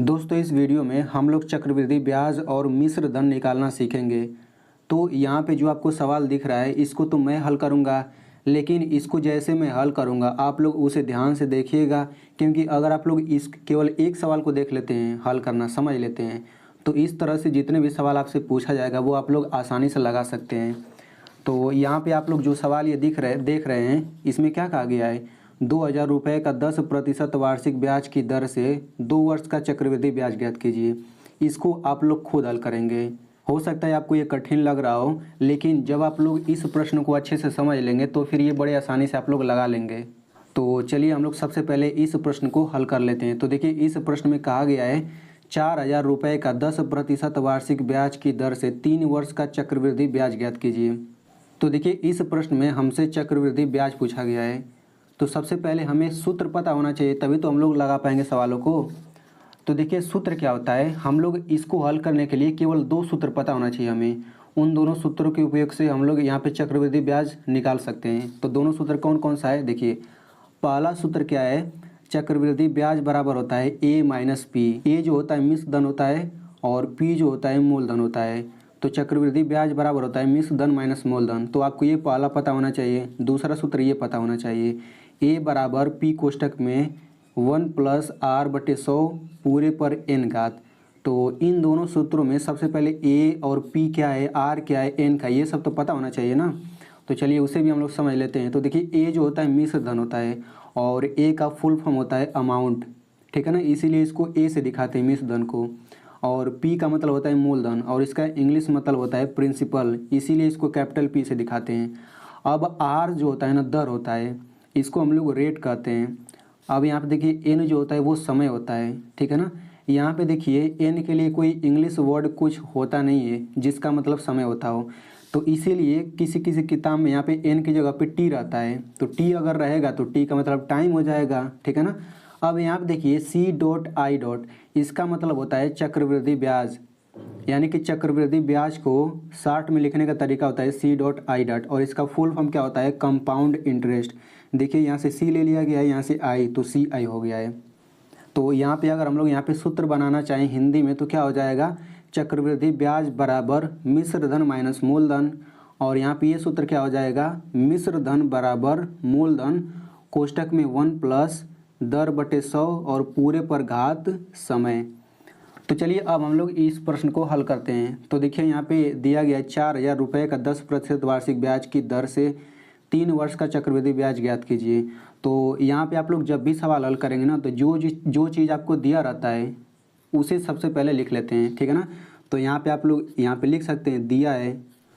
दोस्तों इस वीडियो में हम लोग चक्रवृद्धि ब्याज और मिश्र धन निकालना सीखेंगे। तो यहाँ पे जो आपको सवाल दिख रहा है इसको तो मैं हल करूँगा, लेकिन इसको जैसे मैं हल करूँगा आप लोग उसे ध्यान से देखिएगा, क्योंकि अगर आप लोग इस केवल एक सवाल को देख लेते हैं, हल करना समझ लेते हैं, तो इस तरह से जितने भी सवाल आपसे पूछा जाएगा वो आप लोग आसानी से लगा सकते हैं। तो यहाँ पे आप लोग जो सवाल ये देख रहे हैं इसमें क्या कहा गया है, 2000 रुपये का 10% वार्षिक ब्याज की दर से 2 वर्ष का चक्रवृद्धि ब्याज ज्ञात कीजिए। इसको आप लोग खुद हल करेंगे। हो सकता है आपको ये कठिन लग रहा हो, लेकिन जब आप लोग इस प्रश्न को अच्छे से समझ लेंगे तो फिर ये बड़े आसानी से आप लोग लगा लेंगे। तो चलिए हम लोग सबसे पहले इस प्रश्न को हल कर लेते हैं। तो देखिए इस प्रश्न में कहा गया है 4000 रुपये का 10% वार्षिक ब्याज की दर से 3 वर्ष का चक्रवृद्धि ब्याज ज्ञात कीजिए। तो देखिए इस प्रश्न में हमसे चक्रवृद्धि ब्याज पूछा गया है, तो सबसे पहले हमें सूत्र पता होना चाहिए, तभी तो हम लोग लगा पाएंगे सवालों को। तो देखिए सूत्र क्या होता है, हम लोग इसको हल करने के लिए केवल 2 सूत्र पता होना चाहिए हमें। उन दोनों सूत्रों के उपयोग से हम लोग यहाँ पे चक्रवृद्धि ब्याज निकाल सकते हैं। तो दोनों सूत्र कौन कौन सा है, देखिए पहला सूत्र क्या है, चक्रवृद्धि ब्याज बराबर होता है ए माइनस पी। ए जो होता है मिश्र धन होता है और पी जो होता है मूलधन होता है। तो चक्रवृद्धि ब्याज बराबर होता है मिश्र धन माइनस मूलधन। तो आपको ये पहला पता होना चाहिए। दूसरा सूत्र ये पता होना चाहिए, ए बराबर पी कोष्टक में 1 + r/100 पूरे पर n घात। तो इन दोनों सूत्रों में सबसे पहले ए और पी क्या है, आर क्या है, एन का, ये सब तो पता होना चाहिए ना। तो चलिए उसे भी हम लोग समझ लेते हैं। तो देखिए ए जो होता है मिश्र धन होता है और ए का फुल फॉर्म होता है अमाउंट, ठीक है ना, इसीलिए इसको ए से दिखाते हैं मिश्र धन को। और पी का मतलब होता है मूलधन और इसका इंग्लिश मतलब होता है प्रिंसिपल, इसीलिए इसको कैपिटल पी से दिखाते हैं। अब आर जो होता है ना दर होता है, इसको हम लोग रेट कहते हैं। अब यहाँ पे देखिए एन जो होता है वो समय होता है, ठीक है ना। यहाँ पे देखिए एन के लिए कोई इंग्लिश वर्ड कुछ होता नहीं है जिसका मतलब समय होता हो, तो इसीलिए किसी किसी किताब में यहाँ पे एन की जगह पे टी रहता है। तो टी अगर रहेगा तो टी का मतलब टाइम हो जाएगा, ठीक है ना। अब यहाँ पे देखिए C.I. इसका मतलब होता है चक्रवृद्धि ब्याज, यानी कि चक्रवृद्धि ब्याज को शॉर्ट में लिखने का तरीका होता है C.I. और इसका फुल फॉर्म क्या होता है, कंपाउंड इंटरेस्ट। देखिए यहाँ से C ले लिया गया है, यहाँ से I, तो CI हो गया है। तो यहाँ पे अगर हम लोग यहाँ पे सूत्र बनाना चाहें हिंदी में तो क्या हो जाएगा, चक्रवृद्धि ब्याज बराबर मिश्र धन माइनस मूलधन। और यहाँ पे ये सूत्र क्या हो जाएगा, मिश्र धन बराबर मूलधन कोष्टक में 1 + दर/100 और पूरे पर घात समय। तो चलिए अब हम लोग इस प्रश्न को हल करते हैं। तो देखिए यहाँ पे दिया गया है 4000 रुपये का 10% वार्षिक ब्याज की दर से 3 वर्ष का चक्रवृद्धि ब्याज ज्ञात कीजिए। तो यहाँ पे आप लोग जब भी सवाल हल करेंगे ना, तो जो चीज़ आपको दिया रहता है उसे सबसे पहले लिख लेते हैं, ठीक है ना। तो यहाँ पे आप लोग यहाँ पे लिख सकते हैं दिया है,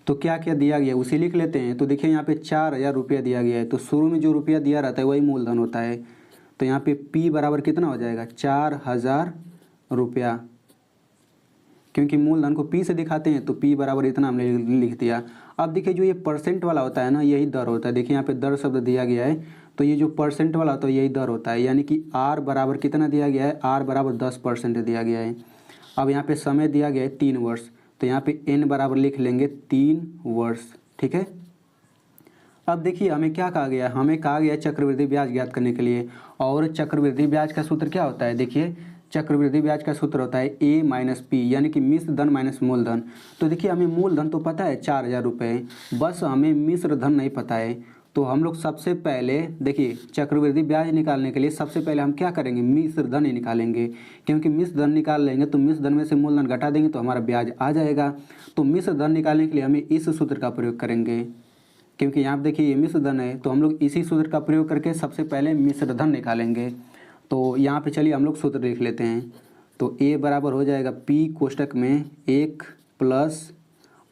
तो क्या क्या दिया गया उसे लिख लेते हैं। तो देखिए यहाँ पे 4000 रुपया दिया गया है, तो शुरू में जो रुपया दिया रहता है वही मूलधन होता है। तो यहाँ पे P बराबर कितना हो जाएगा, 4000 रुपया, क्योंकि मूलधन को P से दिखाते हैं तो P बराबर इतना हमने लिख दिया। अब देखिए जो ये परसेंट वाला होता है ना, यही दर होता है। देखिए यहाँ पे दर शब्द दिया गया है, तो ये जो परसेंट वाला होता है यही दर होता है, यानी कि R बराबर कितना दिया गया है, R बराबर 10% दिया गया है। अब यहाँ पे समय दिया गया है 3 वर्ष, तो यहाँ पे N बराबर लिख लेंगे 3 वर्ष, ठीक है। अब देखिए हमें क्या कहा गया, हमें कहा गया चक्रवृद्धि ब्याज ज्ञात करने के लिए, और चक्रवृद्धि ब्याज का सूत्र क्या होता है, देखिए चक्रवृद्धि ब्याज का सूत्र होता है A माइनस पी, यानी कि मिश्र धन माइनस मूलधन। तो देखिए हमें मूलधन तो पता है 4000 रुपये, बस हमें मिश्र धन नहीं पता है। तो हम लोग सबसे पहले देखिए चक्रवृद्धि ब्याज निकालने के लिए सबसे पहले हम क्या करेंगे, मिश्र धन ही निकालेंगे, क्योंकि मिश्र धन निकाल लेंगे तो मिश्र धन में से मूलधन घटा देंगे तो हमारा ब्याज आ जाएगा। तो मिश्र धन निकालने के लिए हमें इस सूत्र का प्रयोग करेंगे, क्योंकि यहाँ पे देखिए ये मिश्र धन है, तो हम लोग इसी सूत्र का प्रयोग करके सबसे पहले मिश्र धन निकालेंगे। तो यहाँ पे चलिए हम लोग सूत्र लिख लेते हैं। तो A बराबर हो जाएगा P कोष्टक में 1 +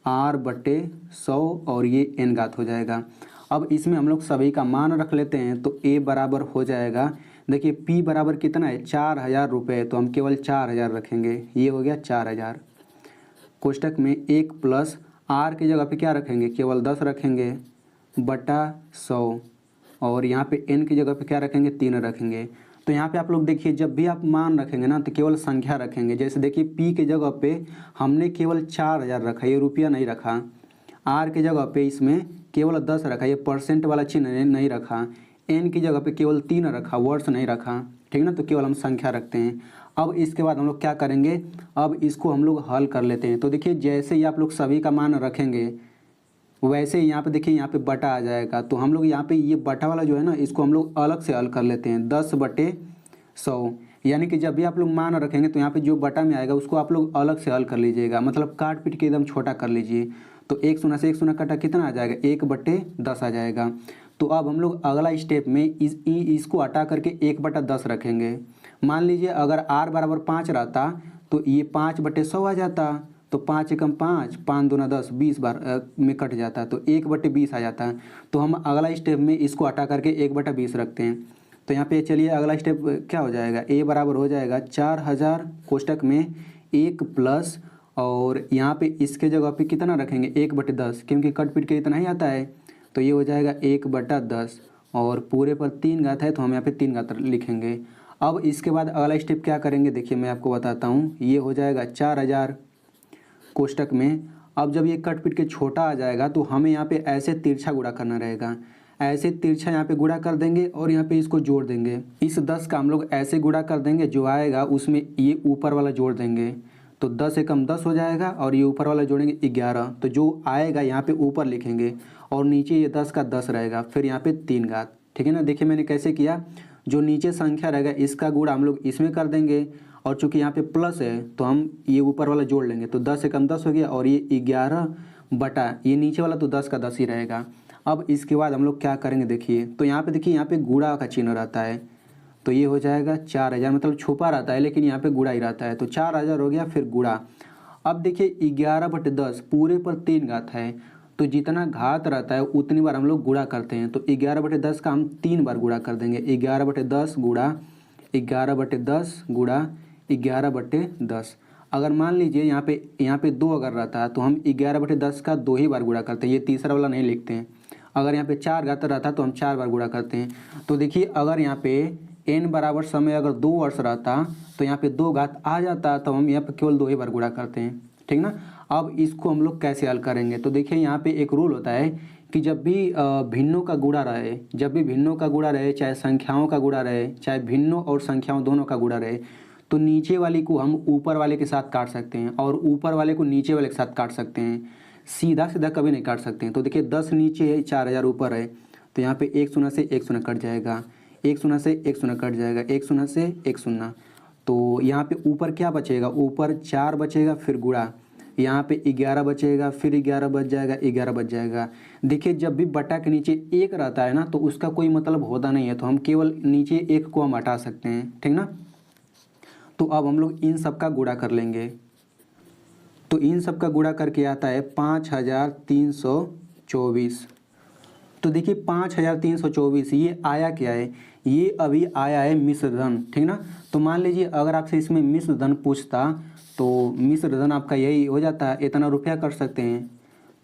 r/100 और ये n घात हो जाएगा। अब इसमें हम लोग सभी का मान रख लेते हैं। तो A बराबर हो जाएगा, देखिए P बराबर कितना है, 4000 रुपये, तो हम केवल 4000 रखेंगे, ये हो गया 4000। कोष्टक में 1 + r की जगह पे क्या रखेंगे, केवल 10 रखेंगे बटा 100, और यहाँ पे n की जगह पे क्या रखेंगे, 3 रखेंगे। तो यहाँ पे आप लोग देखिए जब भी आप मान रखेंगे ना तो केवल संख्या रखेंगे। जैसे देखिए P के जगह पे हमने केवल 4000 रखा, ये रुपया नहीं रखा। R की जगह पे इसमें केवल 10 रखा, ये परसेंट वाला चिन्ह नहीं रखा। N की जगह पे केवल 3 रखा, वर्ष नहीं रखा, ठीक ना। तो केवल हम संख्या रखते हैं। अब इसके बाद हम लोग क्या करेंगे, अब इसको हम लोग हल कर लेते हैं। तो देखिए जैसे ही आप लोग सभी का मान रखेंगे वैसे ही यहाँ पे देखिए यहाँ पे बटा आ जाएगा। तो हम लोग यहाँ पे ये बटा वाला जो है ना इसको हम लोग अलग से हल कर लेते हैं 10/100। यानी कि जब भी आप लोग मान रखेंगे तो यहाँ पे जो बटा में आएगा उसको आप लोग अलग से हल कर लीजिएगा, मतलब काट पीट के एकदम छोटा कर लीजिए। तो 1 शून्य से 1 शून्य कटा कितना आ जाएगा, 1/10 आ जाएगा। तो अब हम लोग अगला स्टेप में इसको हटा करके 1/10 रखेंगे। मान लीजिए अगर r बराबर 5 रहता तो ये 5/100 आ जाता। तो 5 एकम 5, 5 दूना 10, 20 बार में कट जाता, तो 1/20 आ जाता है। तो हम अगला स्टेप में इसको हटा करके 1/20 रखते हैं। तो यहाँ पे चलिए अगला स्टेप क्या हो जाएगा, a बराबर हो जाएगा 4000 कोष्टक में 1 प्लस, और यहाँ पे इसके जगह पे कितना रखेंगे 1/10, क्योंकि कट पीट के इतना ही आता है। तो ये हो जाएगा 1/10, और पूरे पर 3 घात है तो हम यहाँ पे 3 घात लिखेंगे। अब इसके बाद अगला स्टेप क्या करेंगे, देखिए मैं आपको बताता हूँ। ये हो जाएगा 4000 कोष्टक में, अब जब ये कट पीट के छोटा आ जाएगा तो हमें यहाँ पे ऐसे तिरछा गुणा करना रहेगा। ऐसे तिरछा यहाँ पे गुणा कर देंगे और यहाँ पे इसको जोड़ देंगे। इस 10 का हम लोग ऐसे गुणा कर देंगे, जो आएगा उसमें ये ऊपर वाला जोड़ देंगे। तो 10 एकम 10 हो जाएगा, और ये ऊपर वाला जोड़ेंगे 11। तो जो आएगा यहाँ पे ऊपर लिखेंगे, और नीचे ये 10 का 10 रहेगा, फिर यहाँ पे 3 घात। ठीक है ना। देखिए मैंने कैसे किया, जो नीचे संख्या रहेगा इसका गुणा हम लोग इसमें कर देंगे, और चूंकि यहाँ पे प्लस है तो हम ये ऊपर वाला जोड़ लेंगे। तो 10 एकम 10 हो गया, और ये 11 बटा ये नीचे वाला तो 10 का 10 ही रहेगा। अब इसके बाद हम लोग क्या करेंगे, देखिए तो यहाँ पे देखिए यहाँ पे गुणा का चिन्ह रहता है। तो ये हो जाएगा 4000, मतलब छुपा रहता है लेकिन यहाँ पे गुणा ही रहता है। तो 4000 हो गया, फिर गुणा। अब देखिए 11/10 पूरे पर 3 घात है, तो जितना घात रहता है उतनी बार हम लोग गुणा करते हैं। तो 11/10 का हम 3 बार गुणा कर देंगे। 11/10 गुणा 11/10 गुणा 11/10। अगर मान लीजिए यहाँ पे 2 अगर रहता है तो हम 11/10 का 2 ही बार गुणा करते हैं, ये तीसरा वाला नहीं लिखते हैं। अगर यहाँ पे 4 घात रहता तो हम 4 बार गुणा करते हैं। तो देखिए अगर यहाँ पे n बराबर समय अगर 2 वर्ष रहता तो यहाँ पे 2 घात आ जाता, तो हम यहाँ पे केवल 2 ही बार गुणा करते हैं। ठीक ना। अब इसको हम लोग कैसे हल करेंगे, तो देखिए यहाँ पे एक रूल होता है कि जब भी भिन्नों का गुणा रहे, जब भी भिन्नों का गुणा रहे, चाहे संख्याओं का गुणा रहे, चाहे भिन्नों और संख्याओं दोनों का गुणा रहे, तो नीचे वाली को हम ऊपर वाले के साथ काट सकते हैं, और ऊपर वाले को नीचे वाले के साथ काट सकते हैं। सीधा सीधा कभी नहीं काट सकते हैं। तो देखिए 10 नीचे है, 4000 ऊपर है, तो यहाँ पे 1 शून्य से 1 शून्य कट जाएगा, 1 शून्य से 1 शून्य कट जाएगा, 1 शून्य से 1 शून्य। तो यहाँ पे ऊपर क्या बचेगा, ऊपर 4 बचेगा, फिर गुणा, यहाँ पे 11 बचेगा, फिर 11 बच जाएगा, 11 बच जाएगा। देखिए जब भी बटा के नीचे 1 रहता है ना तो उसका कोई मतलब होता नहीं है, तो हम केवल नीचे 1 को हम हटा सकते हैं। ठीक ना। तो अब हम लोग इन सब का गुणा कर लेंगे। तो इन सब का गुणा करके आता है 5324। तो देखिए 5324 ये आया क्या है, ये अभी आया है मिश्र धन। ठीक ना। तो मान लीजिए अगर आपसे इसमें मिश्र धन पूछता तो मिश्र धन आपका यही हो जाता है, इतना रुपया कर सकते हैं,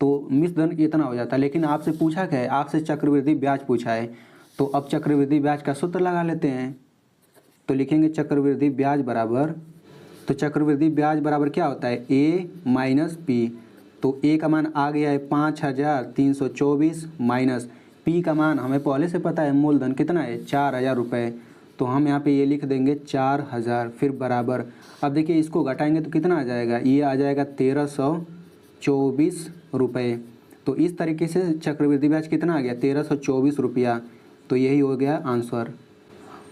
तो मिश्र धन इतना हो जाता है। लेकिन आपसे पूछा क्या है, आपसे चक्रवृद्धि ब्याज पूछा है। तो अब चक्रवृद्धि ब्याज का सूत्र लगा लेते हैं। तो लिखेंगे चक्रवृद्धि ब्याज बराबर, तो चक्रवृद्धि ब्याज बराबर क्या होता है, a माइनस पी। तो a का मान आ गया है 5324 माइनस p का मान हमें पहले से पता है, मूलधन कितना है 4000 रुपये। तो हम यहाँ पे ये लिख देंगे 4000, फिर बराबर। अब देखिए इसको घटाएंगे तो कितना आ जाएगा, ये आ जाएगा 1324 रुपये। तो इस तरीके से चक्रवृद्धि ब्याज कितना आ गया, 1324 रुपया। तो यही हो गया आंसर।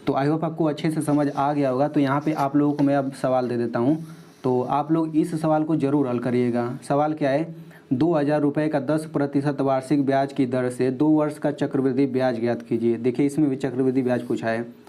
तो आई होप आपको अच्छे से समझ आ गया होगा। तो यहाँ पे आप लोगों को मैं अब सवाल दे देता हूँ, तो आप लोग इस सवाल को ज़रूर हल करिएगा। सवाल क्या है, 2000 रुपये का 10% वार्षिक ब्याज की दर से 2 वर्ष का चक्रवृद्धि ब्याज ज्ञात कीजिए। देखिए इसमें भी चक्रवृद्धि ब्याज पूछा है।